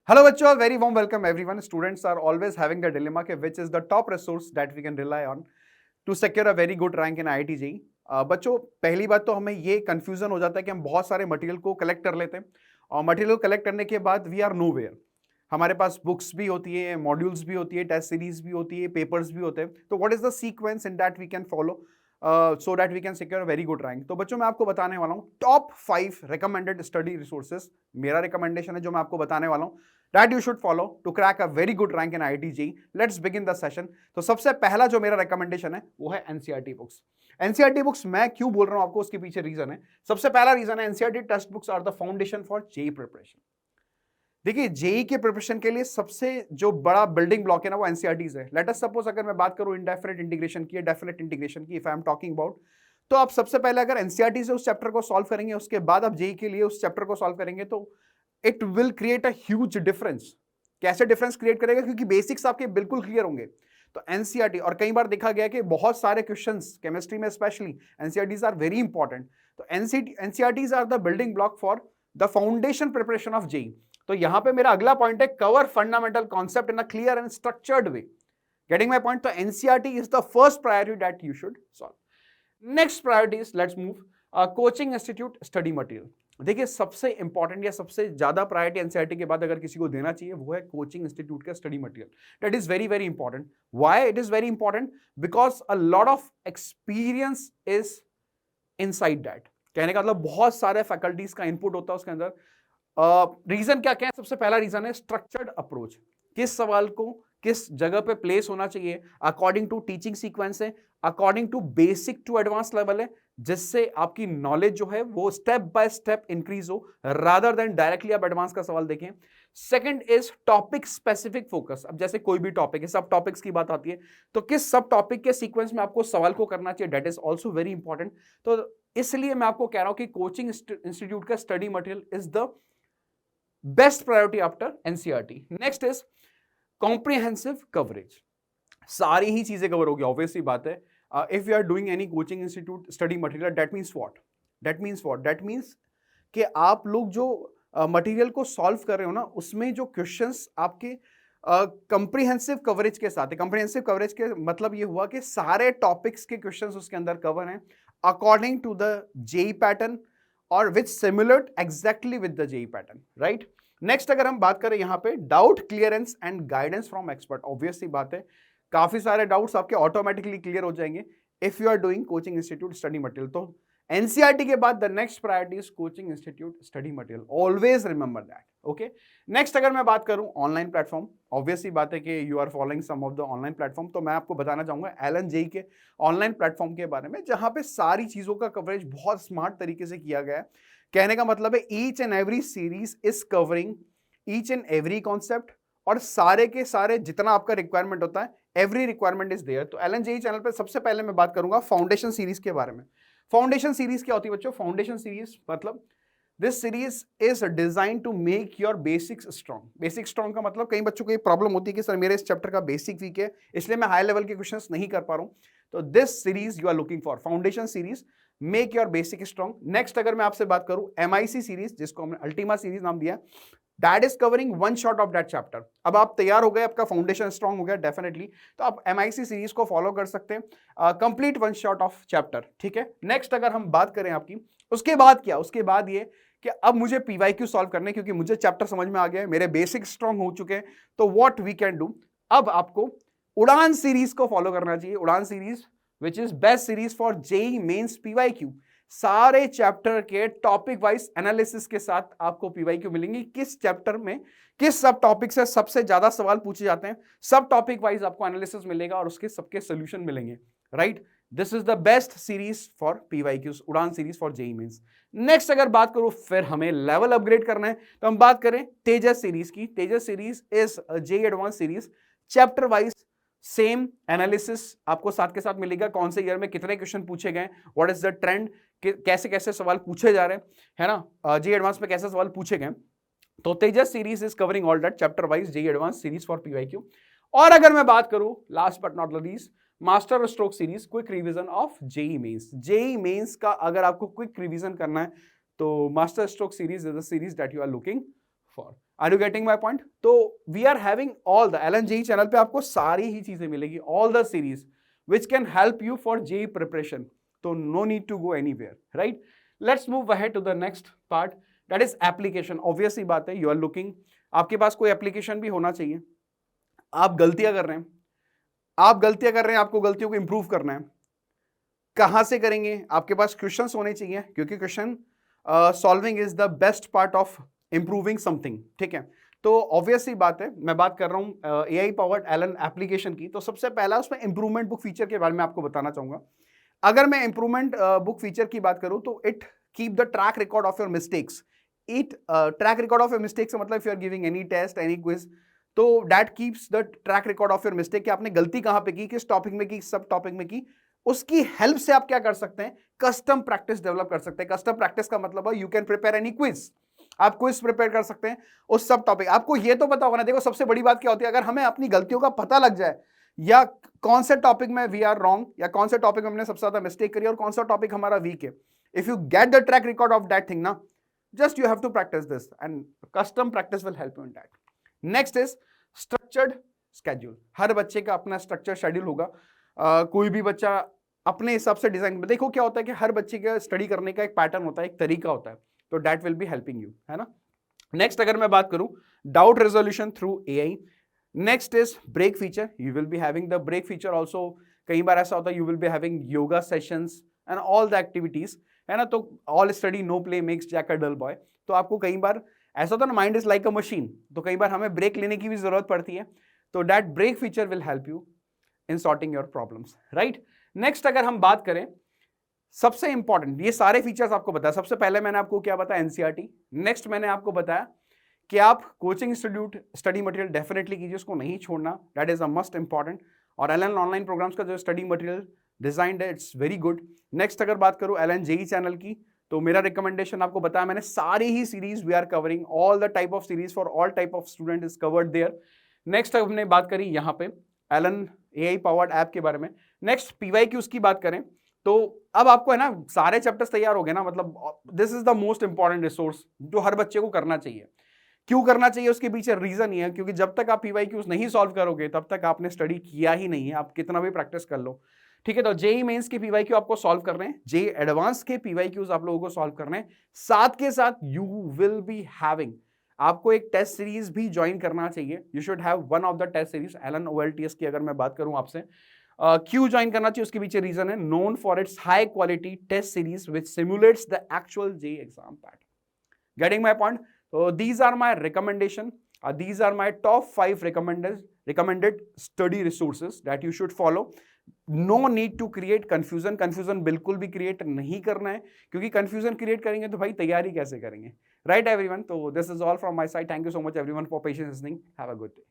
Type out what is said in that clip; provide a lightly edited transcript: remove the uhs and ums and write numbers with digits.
Hello बच्चों, very warm welcome everyone. Students are always having the dilemma कि which is the top resource that we can rely on to secure a very good rank in IIT JEE. बच्चों, पहली बात तो हमें ये confusion हो जाता है कि हम बहुत सारे मटेरियल को कलेक्ट कर लेते हैं और मटेरियल को कलेक्ट करने के बाद वी आर नो वेयर. हमारे पास बुक्स भी होती है, मॉड्यूल्स भी होती है, टेस्ट सीरीज भी होती है, पेपर्स भी होते हैं. तो what is the sequence in that we can follow so that we can secure very good rank. तो बच्चों मैं आपको बताने वाला हूँ टॉप 5 रिकमेंडेड स्टडी रिसोर्सेज. मेरा रिकमेंडेशन है जो मैं आपको बताने वाला हूँ that you should follow to crack a very good rank in IIT JEE. Let's begin the session. तो सबसे पहला जो मेरा रिकमेंडेशन है वो है NCERT बुक्स. NCERT बुक्स मैं क्यों बोल रहा हूं आपको, उसके पीछे रीजन है. सबसे पहला रीजन है NCERT text books are the foundation for JEE preparation. देखिए जेई के प्रिपरेशन के लिए सबसे जो बड़ा बिल्डिंग ब्लॉक है ना वो एनसीईआरटीज है. लेट अस सपोज अगर मैं बात करूं इंडेफिनिट इंटीग्रेशन की, डेफिनेट इंटीग्रेशन की, if I am talking about, तो आप सबसे पहले अगर एनसीईआरटी से उस चैप्टर को सॉल्व करेंगे, उसके बाद आप जेई के लिए उस चैप्टर को सॉल्व करेंगे, तो it will create a huge difference. कैसे डिफरेंस क्रिएट करेगा? क्योंकि बेसिक्स आपके बिल्कुल क्लियर होंगे. तो एनसीईआरटी, और कई बार देखा गया कि बहुत सारे क्वेश्चंस केमिस्ट्री में specially NCERTs are very important. तो NCERTs are the building block for the foundation preparation of JEE. तो यहां पे मेरा अगला पॉइंट है cover fundamental concept in a clear and structured way. Getting my point? तो NCERT is the first priority that you should solve. Next priority is, let's move, coaching institute study material. देखिए सबसे important या सबसे ज्यादा priority NCERT के बाद अगर किसी को देना चाहिए वो है कोचिंग इंस्टीट्यूट का study material. That is very very important. Why it is very important? Because a lot of experience is inside that. कहने का मतलब बहुत सारे फैकल्टीज का इनपुट होता है उसके अंदर. रीजन क्या क्या है? सबसे पहला रीजन है स्ट्रक्चर्ड अप्रोच. किस सवाल को किस जगह पे प्लेस होना चाहिए अकॉर्डिंग टू टीचिंग सीक्वेंस है, according to basic to advance level है, जिससे आपकी नॉलेज जो है वो स्टेप बाय स्टेप इंक्रीज हो, रादर देन डायरेक्टली आप एडवांस का सवाल देखें. Second is topic specific focus. अब जैसे कोई भी टॉपिक है, सब टॉपिक्स की बात आती है, तो किस सब टॉपिक के सीक्वेंस में आपको सवाल को करना चाहिए, that is also very important. तो इसलिए मैं आपको कह रहा हूं कि कोचिंग इंस्टीट्यूट का study material is the best priority after NCERT. Next is comprehensive coverage. सारी ही चीजें कवर होगी, ऑब्वियसली बात है. If you are doing any coaching institute study material, that means what? That means कि आप लोग जो मटेरियल को सॉल्व कर रहे हो ना, उसमें जो क्वेश्चंस आपके कॉम्प्रिहेंसिव कवरेज के साथ है. कॉम्प्रिहेंसिव कवरेज के मतलब ये हुआ कि सारे टॉपिक्स के क्वेश्चंस उसके अंदर कवर हैं according to the JEE pattern और which similar exactly with the JEE pattern, right. Next अगर हम बात करें यहाँ पे doubt clearance and guidance from expert, obviously बात है काफी सारे डाउट्स आपके ऑटोमेटिकली क्लियर हो जाएंगे if you are doing coaching institute study material. तो एनसीईआरटी के बाद the next priority is coaching institute study material. Always remember that. Okay. Next अगर मैं बात करूं ऑनलाइन प्लेटफॉर्म, ऑब्वियसली बात है कि you are following some of the online platform, तो मैं आपको बताना चाहूंगा एलन जेई के ऑनलाइन प्लेटफॉर्म के बारे में, जहां पे सारी चीजों का कवरेज बहुत स्मार्ट तरीके से किया गया है. कहने का मतलब है each and every series is covering each and every concept, और सारे के सारे जितना आपका रिक्वायरमेंट होता है, एवरी रिक्वायरमेंट इज देयर. तो एलन जेई चैनल पे सबसे पहले मैं बात करूंगा फाउंडेशन सीरीज के बारे में. फाउंडेशन सीरीज क्या होती है बच्चों? फाउंडेशन सीरीज मतलब this series is design to make your basics strong. Basic strong का मतलब कई बच्चों को ये प्रॉब्लम होती है कि सर मेरे इस चैप्टर का बेसिक वीक है, इसलिए मैं हाई लेवल के क्वेश्चंस नहीं कर पा रहा हूं. तो this series you are looking for, foundation series, make your basic strong. Next अगर मैं आपसे बात करूं एमआईसी सीरीज, जिसको हमने अल्टीमा सीरीज नाम दिया, that is covering one shot of that chapter. अब आप तैयार हो गए, आपका फाउंडेशन स्ट्रॉन्ग हो गया डेफिनेटली, तो आप एमआईसी सीरीज को फॉलो कर सकते हैं, complete one shot of chapter. ठीक है. नेक्स्ट अगर हम बात करें आपकी, उसके बाद क्या? उसके बाद ये कि अब मुझे पीवाईक्यू सॉल्व करने, क्योंकि मुझे चैप्टर समझ में आ गया है, मेरे बेसिक स्ट्रॉन्ग हो चुके हैं. तो व्हाट वी कैन डू, अब आपको उड़ान सीरीज को फॉलो करना चाहिए. Udaan series which is best series for JEE mains PYQ. सारे चैप्टर के टॉपिक वाइज एनालिसिस के साथ आपको पीवाईक्यू मिलेंगी. किस चैप्टर में किस सब टॉपिक से सबसे ज्यादा सवाल पूछे जाते हैं, सब टॉपिक वाइज आपको एनालिसिस मिलेगा और उसके सबके सोल्यूशन मिलेंगे, right. This is the best series for PYQs, Udaan series for JEE mains. Next अगर बात करूं, फिर हमें लेवल अपग्रेड करना है, तो हम बात करें तेजस सीरीज की. Tejas series is JEE advance series. Chapter wise same analysis आपको साथ के साथ मिलेगा, कौन से ईयर में कितने क्वेश्चन पूछे गए, व्हाट इज द ट्रेंड, कैसे कैसे सवाल पूछे जा रहे हैं, है ना, जेई एडवांस में कैसे सवाल पूछे गए. तो Tejas series is covering all that chapter wise JEE advance series for PYQ. और अगर मैं बात करूं last but not least, master stroke series, quick revision of JEE mains. JEE mains का अगर आपको क्विक रिवीजन करना है तो master stroke series is the series that you are looking for. Are you getting my point? तो we are having all the Allen JEE channel पे आपको सारी ही चीजें मिलेगी, all the series which can help you for JEE preparation. तो no need to go anywhere, right? Let's move ahead to the next part, that is application. Obvious ही बात है, यू आर लुकिंग, आपके पास कोई एप्लीकेशन भी होना चाहिए. आप गलतियां कर रहे हैं, आपको गलतियों को इंप्रूव करना है. कहां से करेंगे? आपके पास क्वेश्चंस होने चाहिए, क्योंकि question solving is the best part of improving something. ठीक है, तो ऑब्वियस ही बात है, मैं बात कर रहा हूं एआई पावर्ड एलन एप्लीकेशन की. तो सबसे पहला उसमें इंप्रूवमेंट बुक फीचर के बारे में आपको बताना चाहूंगा. अगर मैं इंप्रूवमेंट बुक फीचर की बात करूं तो it keep the track record of your mistakes. It track record of your mistakes मतलब if you are giving any test, any quiz, तो that keeps the track record of your mistake, कि आपने गलती कहां पे की, किस टॉपिक में की, सब टॉपिक में की. उसकी हेल्प से आप क्या कर सकते हैं? कस्टम प्रैक्टिस डेवलप कर सकते हैं. कस्टम प्रैक्टिस का मतलब है you can prepare any quiz. आप क्विज प्रिपेयर कर सकते हैं उस सब टॉपिक. आपको ये तो पता होगा ना, देखो सबसे बड़ी बात क्या होती है, अगर हमें अपनी गलतियों का पता लग जाए, या कौन से टॉपिक में वी आर रॉन्ग, या कौन से टॉपिक में हमने सबसे ज्यादा मिस्टेक करी और कौन सा टॉपिक हमारा वीक है, if you get the track record of that thing ना, just you have to practice this and custom practice will help you in that. Next is structured schedule. हर बच्चे का अपना स्ट्रक्चर शेड्यूल होगा. कोई भी बच्चा अपने हिसाब से डिजाइन, देखो क्या होता है कि हर बच्चे का स्टडी करने का एक पैटर्न होता है, एक तरीका होता है, तो that will be helping you, है ना. नेक्स्ट अगर मैं बात करूं, doubt resolution through AI. Next is break feature. You will be having the break feature also. कई बार ऐसा होता है, you will be having yoga sessions and all the activities, है ना. तो all study no play makes Jack a dull boy. तो आपको कई बार ऐसा होता है ना, mind is like a machine, तो कई बार हमें ब्रेक लेने की भी जरूरत पड़ती है. तो that break feature will help you in sorting your problems, right. Next अगर हम बात करें, सबसे इंपॉर्टेंट, ये सारे फीचर्स आपको बताया. सबसे पहले मैंने आपको क्या बताया? एनसीईआरटी. नेक्स्ट मैंने आपको बताया कि आप coaching institute study material definitely कीजिए, उसको नहीं छोड़ना, that is a must important. और एलन ऑनलाइन प्रोग्राम्स का जो स्टडी मटेरियल डिजाइंड है, इट्स वेरी गुड. नेक्स्ट अगर बात करूं एलन जेई चैनल की, तो मेरा रिकमेंडेशन आपको बताया मैंने, सारी ही series we are covering, all the type of series for all type of student is covered there. Next हमने बात करी यहाँ पे एलन एआई पावर्ड ऐप के बारे में. नेक्स्ट पीवाईक्यूज की बात करें, तो अब आपको है ना सारे चैप्टर्स तैयार हो गए ना, मतलब this is the most important resource जो हर बच्चे को करना चाहिए. क्यों करना चाहिए? उसके पीछे रीजन ही है, क्योंकि जब तक आप पीवाईक्यूज नहीं सॉल्व करोगे तब तक आपने स्टडी किया ही नहीं है, आप कितना भी प्रैक्टिस कर लो. ठीक है, तो जेई मेंस के पीवाईक्यू आपको सॉल्व कर रहे हैं, जेई एडवांस के पीवाईक्यूज आप लोगों को सॉल्व करने हैं. साथ के साथ यू विल बी हैविंग, आपको एक टेस्ट सीरीज भी ज्वाइन करना चाहिए. You should have one of the test series Allen OLTS की. अगर मैं बात करूं आपसे, क्यों ज्वाइन करना चाहिए, उसके पीछे रीजन है, known for its high quality test series which simulates the actual JEE exam pattern. Getting my point? So these are my recommendation. These are my top 5 recommended study resources that you should follow. No need to create confusion. Confusion बिल्कुल भी create नहीं करना है, क्योंकि confusion create करेंगे तो भाई तैयारी कैसे करेंगे, right everyone? So this is all from my side. Thank you so much everyone for patience listening. Have a good day.